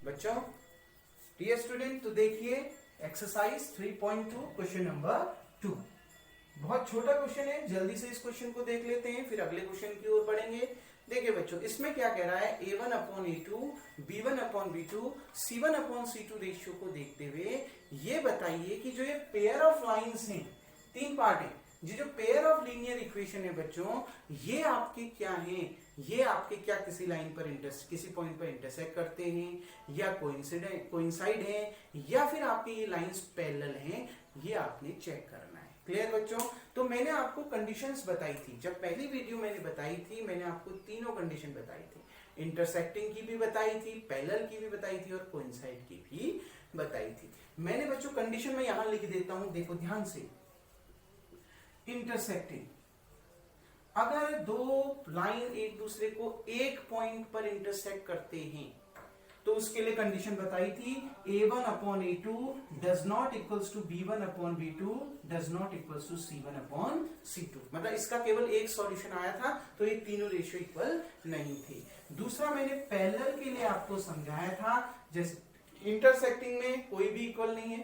बच्चों dear student, तो देखिए एक्सरसाइज 3.2 क्वेश्चन नंबर 2। बहुत छोटा क्वेश्चन है, जल्दी से इस क्वेश्चन को देख लेते हैं, फिर अगले क्वेश्चन की ओर बढ़ेंगे। देखिए बच्चों, इसमें क्या कह रहा है, a1/a2 b1/b2 c1/c2 रेशियो को देखते हुए ये बताइए कि जो ये पेयर ऑफ लाइंस हैं, तीन पार्ट है, ये जो पेयर ऑफ लीनियर इक्वेशन है बच्चों, ये आपके क्या हैं, ये आपके क्या किसी लाइन पर किसी पॉइंट पर इंटरसेक्ट करते हैं या कोइंसाइड हैं या फिर आपके ये लाइंस पैरेलल हैं, ये आपने चेक करना है। क्लियर बच्चों? तो मैंने आपको कंडीशंस बताई थी, जब पहली वीडियो मैंने बताई थी, मैंने आपको तीनों कंडीशन बताई थी, इंटरसेक्टिंग की भी बताई थी, पैरेलल की भी बताई थी और कोइंसाइड की भी बताई थी। मैंने बच्चों कंडीशन में यहां लिख देता हूं, देखो ध्यान से। इंटरसेक्टिंग, अगर दो लाइन एक दूसरे को एक पॉइंट पर इंटरसेक्ट करते हैं तो उसके लिए कंडीशन बताई थी, a1/a2 does not equals to b1/b2 does not equals to c1/c2। मतलब इसका केवल एक सॉल्यूशन आया था, तो ये तीनों रेशियो इक्वल नहीं थे। दूसरा मैंने पैरेलल के लिए आपको समझाया था, जैसे इंटरसेक्टिंग में कोई भी इक्वल नहीं है,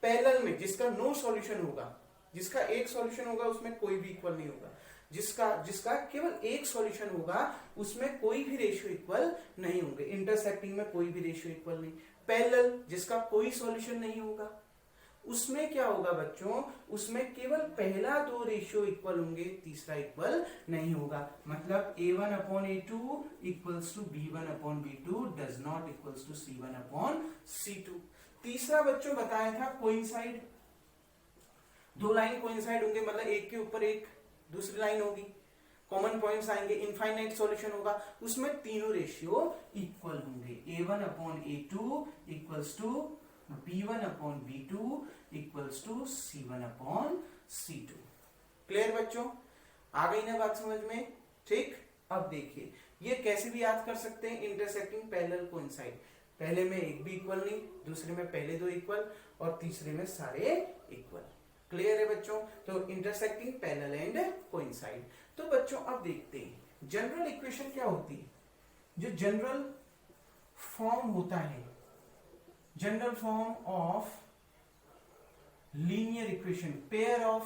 पैरेलल में जिसका नो सॉल्यूशन होगा, जिसका एक सॉल्यूशन होगा उसमें कोई भी इक्वल नहीं होगा, जिसका केवल एक सॉल्यूशन होगा उसमें कोई भी रेशियो इक्वल नहीं होंगे। इंटरसेक्टिंग में कोई भी रेशियो इक्वल नहीं। पैरेलल जिसका कोई सॉल्यूशन नहीं होगा उसमें क्या होगा बच्चों, उसमें केवल पहला दो रेशियो इक्वल होंगे, तीसरा इक्वल नहीं होगा। मतलब a1/a2 equals to b1/b2 does not equals to c1/c2। तीसरा बच्चों बताया था कोइंसाइड, दो लाइन कोइंसाइड होंगे, मतलब एक के ऊपर एक दूसरी लाइन होगी, कॉमन पॉइंट्स आएंगे, इनफाइनाइट सॉल्यूशन होगा, उसमें तीनों रेशियो इक्वल होंगे। a1/a2 equals to b1/b2 equals to c1/c2। Clear बच्चों? आ गई ना बात समझ में? ठीक। अब देखिए ये कैसे भी याद कर सकते हैं, इंटरसेक्टिंग पैरेलल कोइंसाइड, पहले में एक भी इक्वल नहीं, दूसरे में पहले दो इक्वल और तीसरे में सारे इक्वल। क्लियर है बच्चों? तो इंटरसेक्टिंग पैरेलल एंड कोइंसाइड। तो बच्चों अब देखते हैं जनरल इक्वेशन क्या होती है। जो जनरल फॉर्म होता है, general form of linear equation, pair of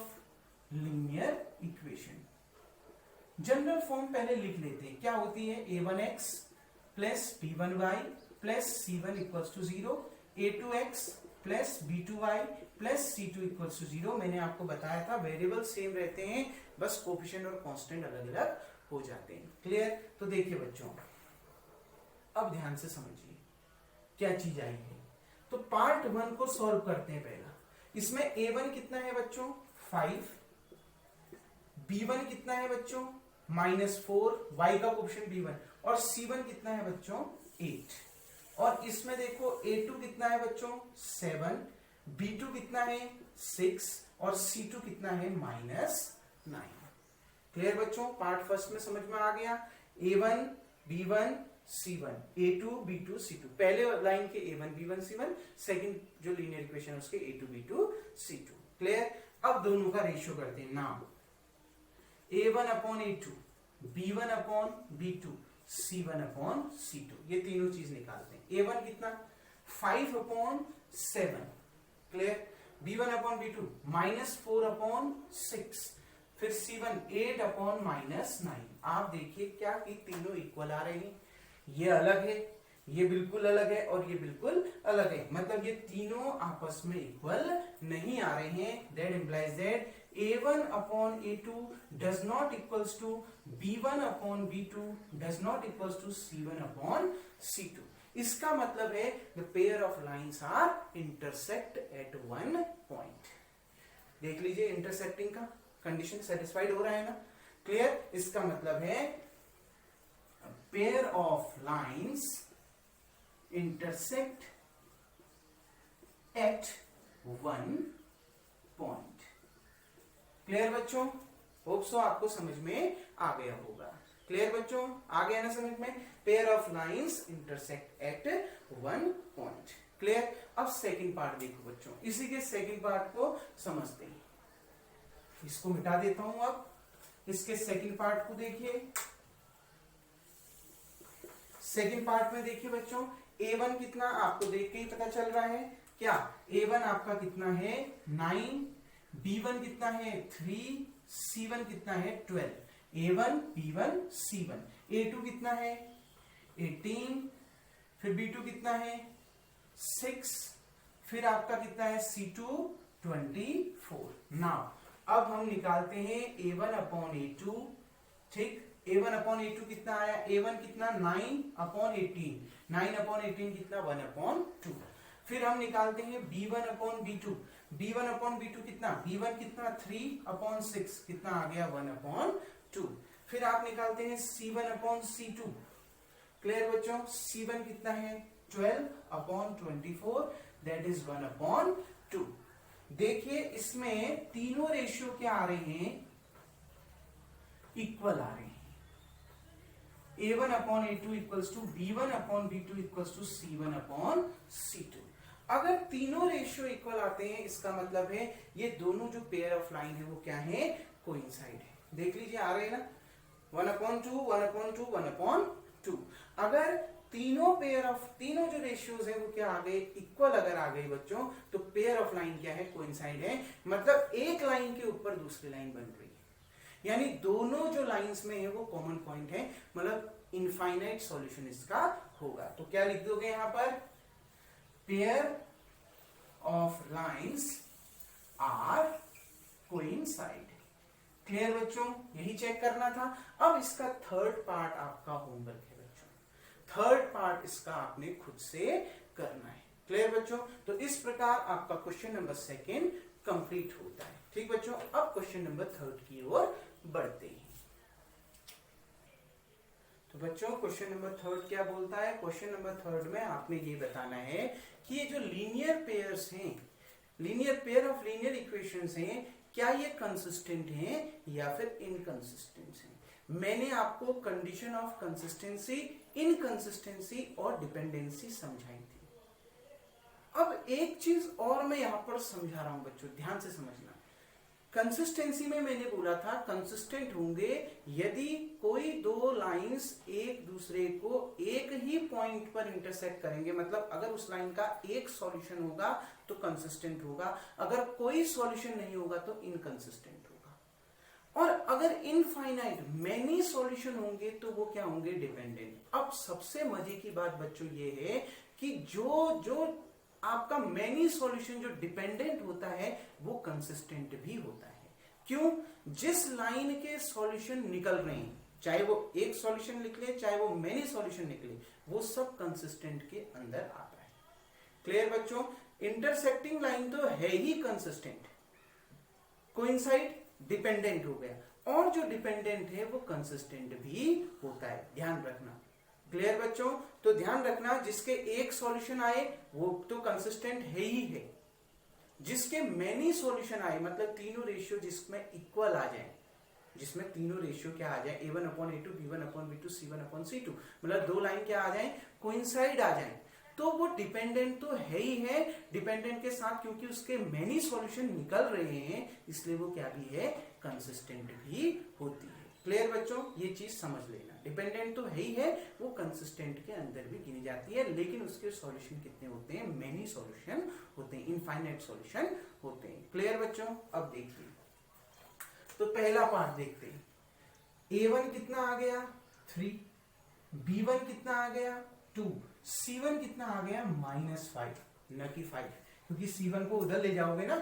linear equation, general form पहले लिख लेते हैं। क्या होती है, a1x plus b1y plus c1 equals to 0, a2x plus b2y plus c2 equals to 0। मैंने आपको बताया था वेरिएबल सेम रहते हैं, बस कोफिशिएंट और कांस्टेंट अलग अलग हो जाते हैं। क्लियर? तो देखिए बच्चों अब ध्यान से समझिए क्या चीज आई है। तो पार्ट 1 को सॉल्व करते हैं। पहला इसमें a1 कितना है बच्चों, 5, b1 कितना है बच्चों, -4, y का कोफिशिएंट b1, और c1 कितना है बच्चों, 8। और इसमें देखो a2 कितना है बच्चों, 7, b2 कितना है, 6 और c2 कितना है, -9। क्लियर बच्चों? पार्ट फर्स्ट में समझ में आ गया। a1 b1 c1, a2 b2 c2, पहले लाइन के a1 b1 c1, सेकंड जो लीनियर इक्वेशन उसके a2 b2 c2। क्लियर? अब दोनों का रेशियो करते हैं। नाउ a1/a2 b1/b2 c1/c2, ये तीनों चीज निकालते हैं। a1 कितना, 5/7। क्लियर? b1/b2 -4/6, फिर c1 8/-9। आप देखिए क्या कि तीनों इक्वल आ रहे हैं, ये अलग है, ये बिल्कुल अलग है और ये बिल्कुल अलग है, मतलब ये तीनों आपस में इक्वल नहीं आ रहे हैं। That implies that a1/a2 does not equals to b1/b2 does not equals to c1/c2। इसका मतलब है the pair of lines are intersect at one point। देख लीजिए इंटरसेक्टिंग का कंडीशन सेटिस्फाइड हो रहा है ना? क्लियर? इसका मतलब है pair of lines intersect at one point. Clear बच्चों? होप सो आपको समझ में आ गया होगा। क्लियर बच्चों? आ गया ना समझ में? Pair of lines intersect at one point. Clear? अब सेकंड पार्ट देखो बच्चों, इसी के सेकंड पार्ट को समझते हैं। इसको मिटा देता हूं। अब इसके सेकंड पार्ट को देखिए। सेकंड पार्ट में देखिए बच्चों, A1 कितना आपको देख के ही पता चल रहा है क्या, A1 आपका कितना है 9, B1 कितना है 3, C1 कितना है 12, A1 B1 C1, A2 कितना है 18, फिर B2 कितना है 6, फिर आपका कितना है C2 24। नाउ अब हम निकालते हैं A1 अपॉन A2, ठीक, A1 अपॉन A2 कितना आया, A1 कितना 9 अपॉन 18, 9 अपॉन 18 कितना 1 अपॉन 2। फिर हम निकालते हैं B1 upon B2, B1 upon B2 कितना, B1 कितना 3 अपॉन 6 कितना आ गया 1 अपॉन 2। फिर आप निकालते हैं C1 अपॉन C2, क्लियर बच्चों, C1 कितना है 12 अपॉन 24 दैट इज 1 अपॉन 2। देखिए इसमें तीनों रेशियो क्या आ रहे हैं, इक्वल आ रहे हैं। A1 upon A2 equals to B1 upon B2 equals to C1 upon C2। अगर तीनों रेशियो इक्वल आते हैं इसका मतलब है ये दोनों जो पेयर ऑफ लाइन है वो क्या है, कोइंसाइड है। देख लीजिए आ रहे हैं ना, 1 अपॉन 2 1 अपॉन 2 1 अपॉन 2। अगर तीनों जो रेशियोज है वो क्या आ गए, इक्वल अगर आ गए बच्चों, तो पेयर ऑफ लाइन क्या है, कोइंसाइड है। मतलब एक लाइन के ऊपर दूसरी लाइन बन रही है, यानी दोनों जो लाइंस में है वो कॉमन पॉइंट है, मतलब इनफाइनाइट सॉल्यूशन इसका होगा। तो क्या लिख दोगे यहां पर, pair of lines are coincide. Clear बच्चों, यही चेक करना था। अब इसका थर्ड पार्ट आपका होमवर्क है बच्चों, थर्ड पार्ट इसका आपने खुद से करना है। क्लियर बच्चों, तो इस प्रकार आपका क्वेश्चन नंबर 2 कंप्लीट होता है। ठीक बच्चों, अब क्वेश्चन नंबर 3 की ओर बढ़ते हैं। तो बच्चों क्वेश्चन नंबर 3 क्या बोलता है, क्वेश्चन नंबर 3 में आपने ये बताना है कि ये जो लीनियर पेयर्स हैं, linear pair of linear equations हैं, क्या ये कंसिस्टेंट हैं या फिर इनकंसिस्टेंट हैं। मैंने आपको कंडीशन ऑफ कंसिस्टेंसी, इनकंसिस्टेंसी और डिपेंडेंसी समझाई थी। अब एक चीज और मैं यहां पर समझा रहा हूं बच्चों, ध्यान से समझना। कंसिस्टेंसी में मैंने बोला था कंसिस्टेंट होंगे यदि कोई दो लाइंस एक दूसरे को एक ही पॉइंट पर इंटरसेक्ट करेंगे, मतलब अगर उस लाइन का एक सॉल्यूशन होगा तो कंसिस्टेंट होगा, अगर कोई सॉल्यूशन नहीं होगा तो इनकंसिस्टेंट होगा। और अगर इनफाइनाइट मेनी सॉल्यूशन होंगे तो वो क्या होंगे, डिपेंडेंट। अब सबसे मजे की बात बच्चों ये है कि जो आपका मेनी सॉल्यूशन जो डिपेंडेंट होता है वो कंसिस्टेंट भी होता है। क्यों, जिस लाइन के सॉल्यूशन निकल रहे हैं, चाहे वो एक सॉल्यूशन निकले चाहे वो मेनी सॉल्यूशन निकले, वो सब कंसिस्टेंट के अंदर आता है। क्लियर बच्चों, इंटरसेक्टिंग लाइन तो है ही कंसिस्टेंट, कोइंसाइड डिपेंडेंट हो गया, और जो डिपेंडेंट है वो कंसिस्टेंट भी होता है, ध्यान रखना। क्लियर बच्चों, तो ध्यान रखना जिसके एक सॉल्यूशन आए वो तो कंसिस्टेंट है ही है, जिसके मेनी सॉल्यूशन आए मतलब तीनों रेशियो जिसमें इक्वल आ जाए, जिसमें तीनों रेशियो क्या आ जाए, A1 upon A2 B1 upon B2 C1 upon C2, मतलब दो लाइन क्या आ जाए, कोइंसाइड आ जाए, तो वो डिपेंडेंट तो है ही है। डिपेंडेंट के साथ क्योंकि उसके मेनी सॉल्यूशन निकल रहे हैं इसलिए वो क्या भी है, कंसिस्टेंट भी होती है। क्लियर बच्चों, ये चीज समझ लेना, डिपेंडेंट तो है ही है, वो कंसिस्टेंट के अंदर भी गिनी जाती है, लेकिन उसके सॉल्यूशन कितने होते हैं, मेनी सॉल्यूशन होते हैं, इनफाइनाइट सॉल्यूशन होते हैं। क्लियर बच्चों, अब देखिए तो पहला पार्ट देखते हैं। A1 कितना आ गया 3, B1 कितना आ गया 2, C1 कितना आ गया -5, न कि 5, क्योंकि C1 को उधर ले जाओगे ना,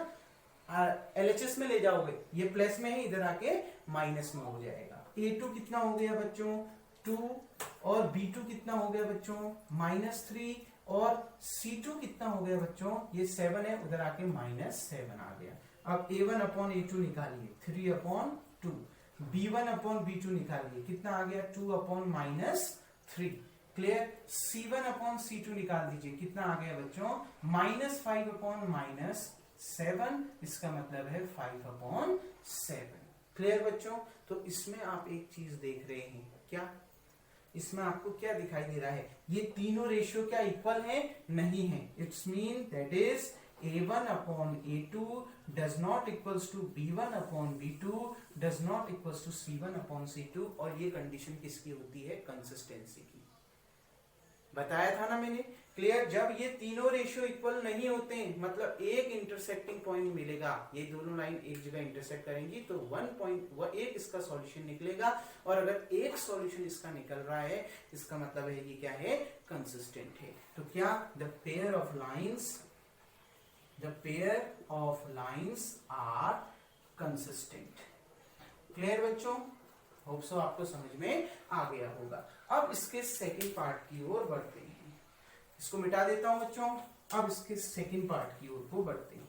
LHS में ले जाओगे, ये प्लस में है, इधर आके माइनस में हो जाएगा। A2 कितना हो गया बच्चों 2, और B2 कितना हो गया बच्चों -3, और C2 कितना हो गया बच्चों, ये 7 है, उधर आके -7 आ गया। अब A1 अपॉन A2 निकालिए, 3 अपॉन 2, B1 अपॉन B2 निकालिए, कितना आ गया 2 upon -3। Clear, C1 upon C2 निकाल दीजिए, कितना आ गया बच्चों -5 अपॉन -7, इसका मतलब है 5 अपॉन 7। क्लियर बच्चों, तो इसमें आप एक चीज देख रहे हैं, क्या इसमें आपको क्या दिखाई दे रहा है, ये तीनों रेशियो क्या इक्वल है, नहीं है। It's mean that is A1 upon A2 does not equals to B1 upon B2 does not equals to C1 upon C2, और ये कंडीशन किसकी होती है, कंसिस्टेंसी की। बताया था ना मैंने क्लियर? जब ये तीनों रेशियो इक्वल नहीं होते हैं, मतलब एक इंटरसेक्टिंग पॉइंट मिलेगा, ये दोनों लाइन एक जगह इंटरसेक्ट करेंगी तो एक इसका सॉल्यूशन निकलेगा, और अगर एक सॉल्यूशन इसका निकल रहा है इसका मतलब है कि क्या है, कंसिस्टेंट है। तो क्या the pair of lines are consistent. Clear बच्चों? होप सो आपको समझ में आ गया होगा। अब इसके सेकंड पार्ट की ओर बढ़ते हैं, इसको मिटा देता हूं बच्चों। अब इसके सेकंड पार्ट की ओर को बढ़ते हैं।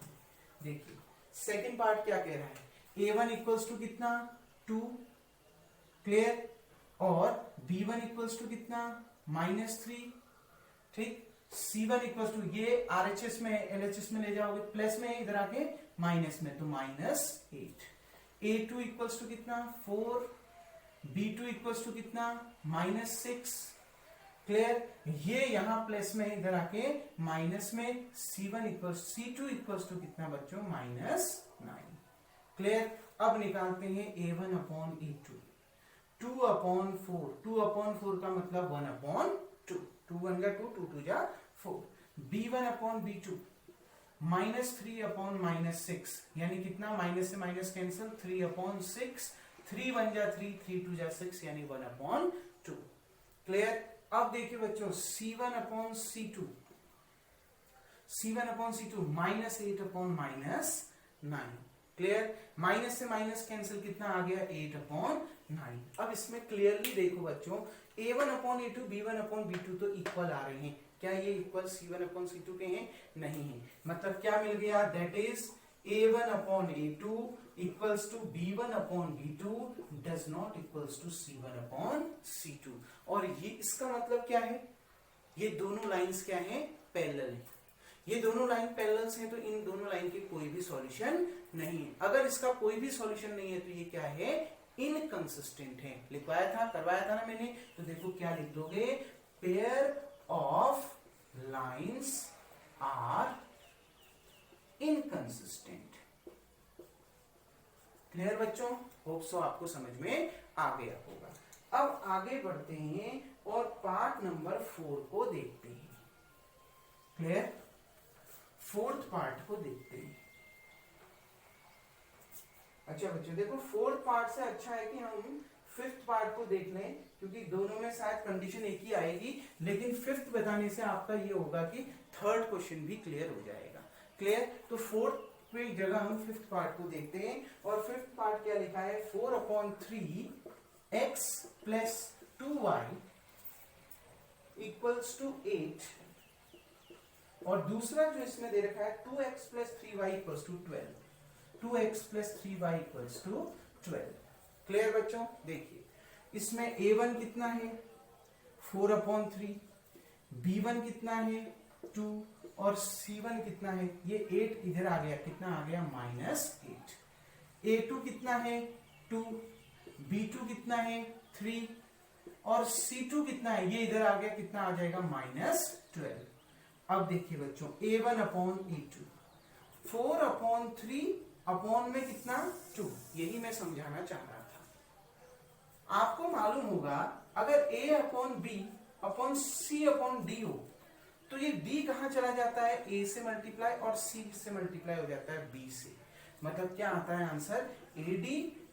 देखिए सेकंड पार्ट क्या कह रहा है, a1 इक्वल्स टू कितना, 2, क्लियर, और b1 इक्वल्स टू कितना, -3, ठीक, c1 इक्वल्स टू, ये RHS में LHS में ले जाओगे प्लस में, इधर आके माइनस में, तो -8, a2 इक्वल्स टू कितना, 4, b2 इक्वल्स टू कितना, -6, क्लियर, ये यहां प्लस में, इधर आके माइनस में, C2 इक्वल्स टू कितना बच्चों, -9, क्लियर। अब निकालते हैं a1 अपॉन a2, 2/4 का मतलब 1/2, 2 1 जा 2, 2 2 जा 4, b1 अपॉन b2, -3/-6, यानी कितना, माइनस से माइनस कैंसिल, 3/6, 3 1 जा 3, 3 2 जा 6, यानी 1/2, क्लियर। अब देखिए बच्चों C1 upon C2, -8/-9, clear, minus से माइनस कैंसिल, कितना आ गया, 8/9। अब इसमें क्लियरली देखो बच्चों, a1 upon a2, b1 upon b2 तो इक्वल आ रहे हैं, क्या ये इक्वल C1 अपॉन C2 के हैं, नहीं है, मतलब क्या मिल गया, that is a1 upon a2 equals to b1 upon b2 does not equals to c1 upon c2। और ये इसका मतलब क्या है, ये दोनों लाइंस क्या हैं, पैरेलल है, ये दोनों लाइन पैरेलल्स हैं, तो इन दोनों लाइन के कोई भी सॉल्यूशन नहीं है। अगर इसका कोई भी सॉल्यूशन नहीं है तो ये क्या है, इनकंसिस्टेंट है। लिखवाया था, करवाया था ना मैंने, तो देखो क्या लिख दोगे, pair of lines are inconsistent. Clear बच्चों? होप सो आपको समझ में आ गया होगा। अब आगे बढ़ते हैं और पार्ट नंबर 4 को देखते हैं। क्लियर? फोर्थ पार्ट को देखते हैं। अच्छा बच्चों देखो, फोर्थ पार्ट से अच्छा है कि हम फिफ्थ पार्ट को देख लें, क्योंकि दोनों में शायद कंडीशन एक ही आएगी, लेकिन फिफ्थ बताने से आपका ये होगा कि थर्ड क्वेश्चन भी क्लियर हो जाएगा। क्लियर? तो फोर्थ पे जगह हम फिफ्थ पार्ट को देखते हैं, और फिफ्थ पार्ट क्या लिखा है, 4/3 x plus 2y equals to 8, और दूसरा जो इसमें दे रखा है 2x plus 3y equals to 12, 2x plus 3y equals to 12। Clear बच्चों? देखिए इसमें a1 कितना है, 4/3, b1 कितना है, 2, और c1 कितना है, ये 8 इधर आ गया, कितना आ गया, -8, a2 कितना है, 2, b2 कितना है, 3, और c2 कितना है, ये इधर आ गया, कितना आ जाएगा, -12। अब देखिए बच्चों, a1 अपॉन a2, 4/3 अपॉन में कितना, 2, यही मैं समझाना चाह रहा था। आपको मालूम होगा अगर a upon b upon c upon d हो, तो ये b कहां चला जाता है, a से मल्टीप्लाई, और c से मल्टीप्लाई हो जाता है b से, मतलब क्या आता है आंसर, ad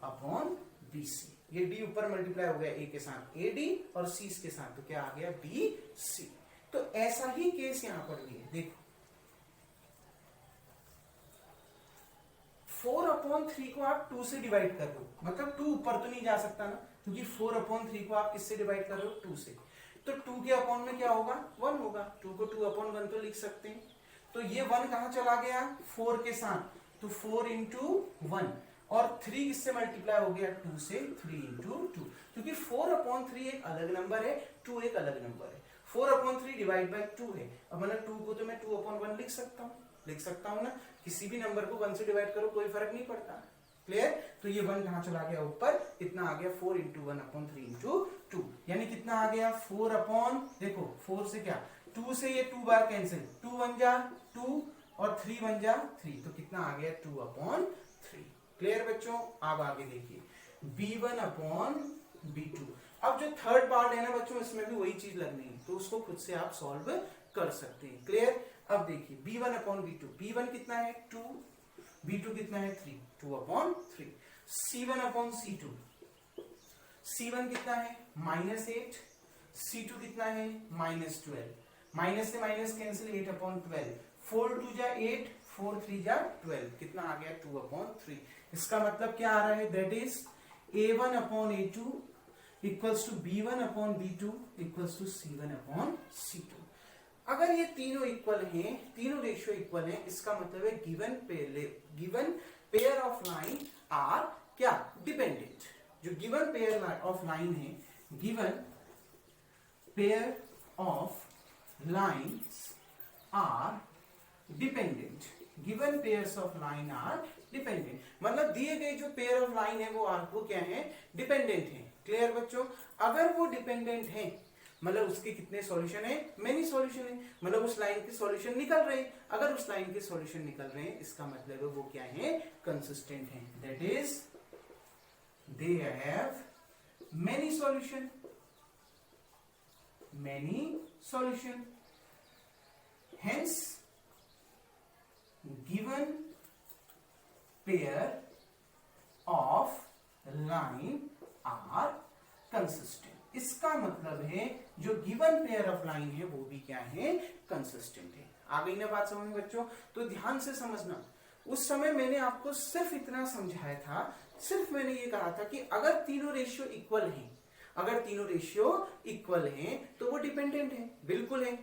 अपॉन bc। ये d ऊपर मल्टीप्लाई हो गया a के साथ ad, और c के साथ, तो क्या आ गया, bc। तो ऐसा ही केस यहां पर भी है। देखो 4/3 को आप 2 से डिवाइड कर दो, मतलब 2 ऊपर तो नहीं जा सकता ना, क्योंकि 4/3 को आप किससे डिवाइड कर रहे हो, 2 से, तो 2 के अपॉन में क्या होगा, 1 होगा, 2 को 2/1 तो लिख सकते हैं। तो ये 1 कहां चला गया, 4 के साथ, तो 4 इंटू 1, और 3 किससे मल्टीप्लाई हो गया, 2 से, 3 इंटू 2, क्योंकि 4/3 एक अलग नंबर है, 2 एक अलग नंबर है, 4/3 डिवाइड बाई 2 है। अब मतलब 2 को तो मैं 2/1 लिख सकता हूं ना, किसी भी नंबर को 1 से डिवाइड करो कोई फर्क नहीं पड़ता। क्लियर? तो ये 1 कहां चला गया, ऊपर, कितना आ गया, 4 इंटू 1/3 इंटू 2, यानी कितना आ गया, 4 अपॉन, देखो 4 से क्या, 2 से ये 2 बार कैंसिल, 2 1 जा 2, और 3 1 जा 3, तो कितना आ गया, 2/3। क्लियर बच्चों? अब आगे देखिए, b1 अपॉन b2। अब जो थर्ड पार्ट है ना बच्चों, इसमें भी वही चीज लगनी है, तो उसको खुद से आप सॉल्व कर सकते हैं। क्लियर? अब देखिए b1 अपॉन b2, b1 कितना है 2, b2 कितना है 3, 2 upon 3। c1 upon c2, c1 कितना है -8, c2 कितना है -12, माइनस से माइनस कैंसिल, 8 अपॉन 12, 4 2 जा 8, 4 3 जा 12, कितना आ गया 2 अपॉन 3। इसका मतलब क्या आ रहा है, that is a1 upon a2 equals to b1 upon b2 equals to c1 upon c2। अगर ये तीनों इक्वल हैं, तीनों रेशियो इक्वल हैं, इसका मतलब है given pair of line are क्या डिपेंडेंट। जो गिवन पेयर ऑफ लाइन है, given pair of lines are dependent, given pairs of line are dependent, मतलब दिए गए जो पेयर ऑफ लाइन है वो क्या है, डिपेंडेंट है। क्लियर बच्चों? अगर वो डिपेंडेंट है मतलब उसके कितने सॉल्यूशन है, मेनी सॉल्यूशन है, मतलब उस लाइन के सॉल्यूशन निकल रहे हैं। अगर उस लाइन के सॉल्यूशन निकल रहे हैं, इसका मतलब है वो क्या है, कंसिस्टेंट है। That is they have many solution, many solution, hence given pair of line are consistent। इसका मतलब है जो गिवन पेयर ऑफ लाइन है वो भी क्या है, कंसिस्टेंट है। आ गई ना बात समझ में बच्चों? तो ध्यान से समझना, उस समय मैंने आपको सिर्फ इतना समझाया था, सिर्फ मैंने ये कहा था कि अगर तीनों रेशियो इक्वल हैं, अगर तीनों रेशियो इक्वल हैं तो वो डिपेंडेंट है, बिल्कुल है।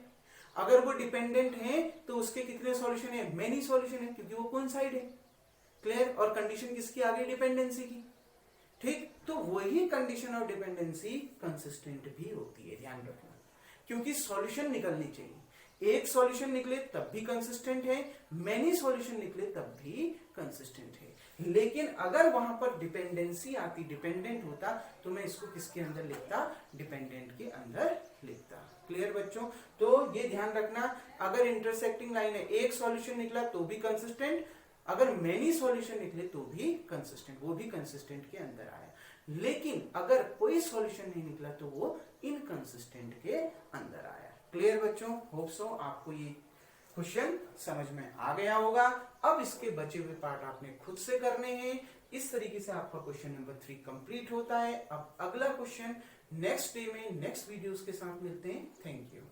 अगर वो डिपेंडेंट है तो उसके कितने सॉल्यूशन है, मेनी सॉल्यूशन है, क्योंकि वो कौन साइड है। क्लियर? और कंडीशन किसकी आ गई, डिपेंडेंसी की। ठीक, तो वही कंडीशन ऑफ डिपेंडेंसी कंसिस्टेंट भी होती है, ध्यान रखना, क्योंकि सॉल्यूशन निकलनी चाहिए। एक सॉल्यूशन निकले तब भी कंसिस्टेंट है, मेनी सॉल्यूशन निकले तब भी कंसिस्टेंट है। लेकिन अगर वहां पर डिपेंडेंसी आती, डिपेंडेंट होता, तो मैं इसको किसके अंदर लिखता, डिपेंडेंट के अंदर लिखता। क्लियर बच्चों? तो ये ध्यान रखना, अगर इंटरसेक्टिंग लाइन है, एक सॉल्यूशन निकला तो भी कंसिस्टेंट, अगर मेनी सॉल्यूशन निकले तो भी कंसिस्टेंट, वो भी कंसिस्टेंट के अंदर आया। लेकिन अगर कोई सॉल्यूशन नहीं निकला तो वो इनकंसिस्टेंट के अंदर आया। क्लियर बच्चों? होप सो आपको ये क्वेश्चन समझ में आ गया होगा। अब इसके बचे हुए पार्ट आपने खुद से करने हैं। इस तरीके से आपका क्वेश्चन नंबर 3 कंप्लीट होता है। अब अगला क्वेश्चन नेक्स्ट डे में नेक्स्ट वीडियोस के साथ मिलते हैं। Thank you.